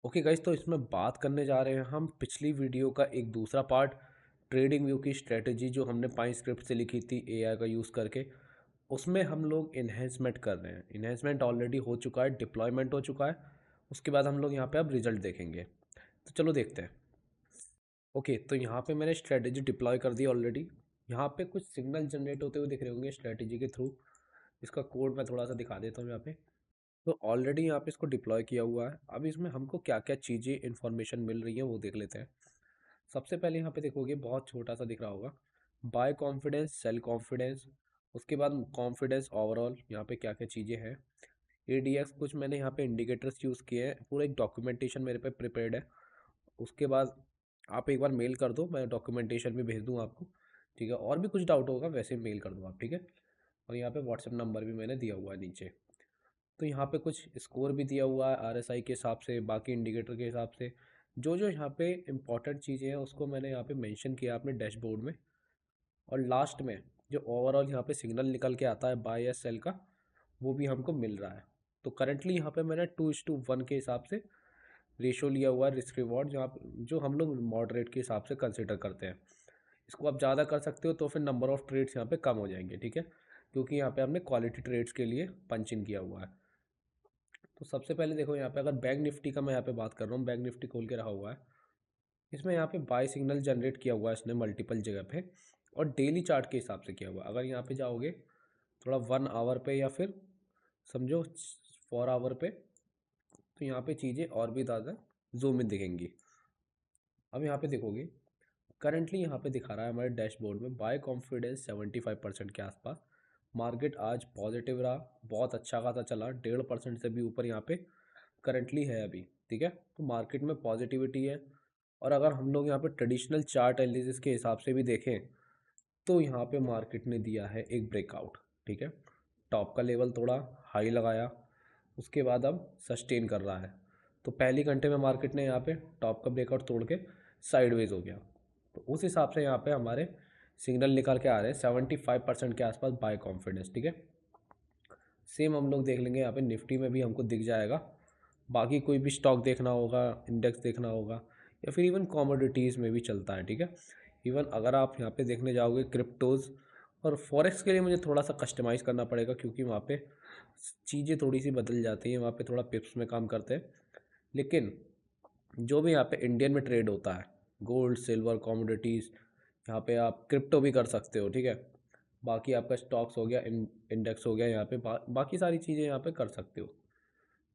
Okay guys, तो इसमें बात करने जा रहे हैं हम पिछली वीडियो का एक दूसरा पार्ट, ट्रेडिंग व्यू की स्ट्रेटजी जो हमने पाई स्क्रिप्ट से लिखी थी एआई का यूज़ करके। उसमें हम लोग इन्हेंसमेंट कर रहे हैं। इन्हेंसमेंट ऑलरेडी हो चुका है, डिप्लॉयमेंट हो चुका है। उसके बाद हम लोग यहाँ पे अब रिजल्ट देखेंगे। तो चलो देखते हैं। ओके, तो यहाँ पे मैंने स्ट्रेटजी डिप्लॉय कर दी ऑलरेडी। यहाँ पे कुछ सिग्नल जनरेट होते हुए दिख रहे होंगे स्ट्रेटजी के थ्रू। इसका कोड मैं थोड़ा सा दिखा देता हूँ यहाँ पे। तो ऑलरेडी यहाँ पे इसको डिप्लॉय किया हुआ है। अब इसमें हमको क्या क्या चीज़ें इन्फॉर्मेशन मिल रही है वो देख लेते हैं। सबसे पहले यहाँ पे देखोगे बहुत छोटा सा दिख रहा होगा, बाय कॉन्फिडेंस, सेल कॉन्फिडेंस। उसके बाद कॉन्फिडेंस ओवरऑल, यहाँ पे क्या क्या चीज़ें हैं। एडीएक्स, कुछ मैंने यहाँ पे इंडिकेटर्स यूज़ किए हैं, पूरा एक डॉक्यूमेंटेशन मेरे पे प्रिपेयर्ड है। उसके बाद आप एक बार मेल कर दो, मैं डॉक्यूमेंटेशन भी भेज दूँ आपको। ठीक है, और भी कुछ डाउट होगा वैसे मेल कर दो आप। ठीक है, और यहाँ पे व्हाट्सएप नंबर भी मैंने दिया हुआ है नीचे। तो यहाँ पे कुछ स्कोर भी दिया हुआ है आरएसआई के हिसाब से, बाकी इंडिकेटर के हिसाब से। जो जो यहाँ पे इम्पोर्टेंट चीज़ें हैं उसको मैंने यहाँ पे मेंशन किया अपने डैशबोर्ड में। और लास्ट में जो ओवरऑल यहाँ पे सिग्नल निकल के आता है बाय या सेल का, वो भी हमको मिल रहा है। तो करंटली यहाँ पे मैंने 2:1 के हिसाब से रेशो लिया हुआ है रिस्क रिवॉर्ड, जहाँ जो हम लोग मॉडरेट के हिसाब से कंसिडर करते हैं। इसको आप ज़्यादा कर सकते हो तो फिर नंबर ऑफ़ ट्रेड्स यहाँ पे कम हो जाएंगे। ठीक है, क्योंकि यहाँ पे हमने क्वालिटी ट्रेड्स के लिए पंच इन किया हुआ है। तो सबसे पहले देखो यहाँ पे, अगर बैंक निफ्टी का मैं यहाँ पे बात कर रहा हूँ, बैंक निफ्टी खोल के रहा हुआ है। इसमें यहाँ पे बाय सिग्नल जनरेट किया हुआ है इसने मल्टीपल जगह पे, और डेली चार्ट के हिसाब से किया हुआ है। अगर यहाँ पे जाओगे थोड़ा 1 आवर पे या फिर समझो 4 आवर पे, तो यहाँ पे चीज़ें और भी ज़्यादा जूम इन दिखेंगी। अब यहाँ पे देखोगे करंटली यहाँ पे दिखा रहा है हमारे डैशबोर्ड में बाय कॉन्फिडेंस 75% के आसपास। मार्केट आज पॉजिटिव रहा, बहुत अच्छा खासा चला, 1.5% से भी ऊपर यहाँ पे करंटली है अभी। ठीक है, तो मार्केट में पॉजिटिविटी है। और अगर हम लोग यहाँ पे ट्रेडिशनल चार्ट एनालिसिस के हिसाब से भी देखें तो यहाँ पे मार्केट ने दिया है एक ब्रेकआउट। ठीक है, टॉप का लेवल थोड़ा हाई लगाया, उसके बाद अब सस्टेन कर रहा है। तो पहली घंटे में मार्केट ने यहाँ पे टॉप का ब्रेकआउट तोड़ के साइडवेज हो गया। तो उस हिसाब से यहाँ पे हमारे सिग्नल निकाल के आ रहे हैं 75% के आसपास बाय कॉन्फिडेंस। ठीक है, सेम हम लोग देख लेंगे यहाँ पे निफ्टी में भी हमको दिख जाएगा। बाकी कोई भी स्टॉक देखना होगा, इंडेक्स देखना होगा, या फिर इवन कॉमोडिटीज़ में भी चलता है। ठीक है, इवन अगर आप यहाँ पे देखने जाओगे क्रिप्टोज़ और फॉरेक्स के लिए मुझे थोड़ा सा कस्टमाइज़ करना पड़ेगा, क्योंकि वहाँ पे चीज़ें थोड़ी सी बदल जाती हैं, वहाँ पे थोड़ा पिप्स में काम करते हैं। लेकिन जो भी यहाँ पे इंडियन में ट्रेड होता है, गोल्ड सिल्वर कॉमोडिटीज़, यहाँ पे आप क्रिप्टो भी कर सकते हो। ठीक है, बाकी आपका स्टॉक्स हो गया, इंडेक्स हो गया, यहाँ पे बाकी सारी चीज़ें यहाँ पे कर सकते हो।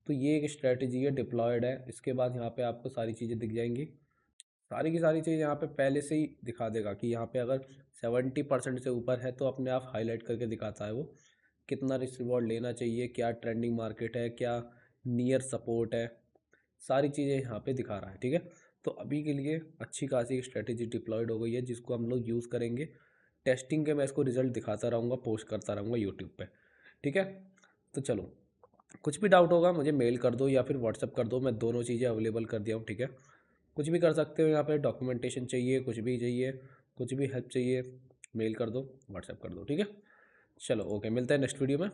तो ये एक स्ट्रेटजी है, डिप्लॉयड है। इसके बाद यहाँ पे आपको सारी चीज़ें दिख जाएंगी। सारी की सारी चीज़ यहाँ पे पहले से ही दिखा देगा कि यहाँ पे अगर 70% से ऊपर है तो अपने आप हाईलाइट करके दिखाता है वो कितना रिस्क रिवॉर्ड लेना चाहिए, क्या ट्रेंडिंग मार्केट है, क्या नियर सपोर्ट है। सारी चीज़ें यहाँ पे दिखा रहा है। ठीक है, तो अभी के लिए अच्छी खासी स्ट्रेटजी डिप्लॉयड हो गई है जिसको हम लोग यूज़ करेंगे। टेस्टिंग के मैं इसको रिजल्ट दिखाता रहूँगा, पोस्ट करता रहूँगा यूट्यूब पे। ठीक है, तो चलो, कुछ भी डाउट होगा मुझे मेल कर दो या फिर व्हाट्सअप कर दो, मैं दोनों चीज़ें अवेलेबल कर दिया हूँ। ठीक है, कुछ भी कर सकते हो, यहाँ पे डॉक्यूमेंटेशन चाहिए, कुछ भी चाहिए, कुछ भी हेल्प चाहिए, मेल कर दो, व्हाट्सएप कर दो। ठीक है, चलो ओके, मिलते हैं नेक्स्ट वीडियो में।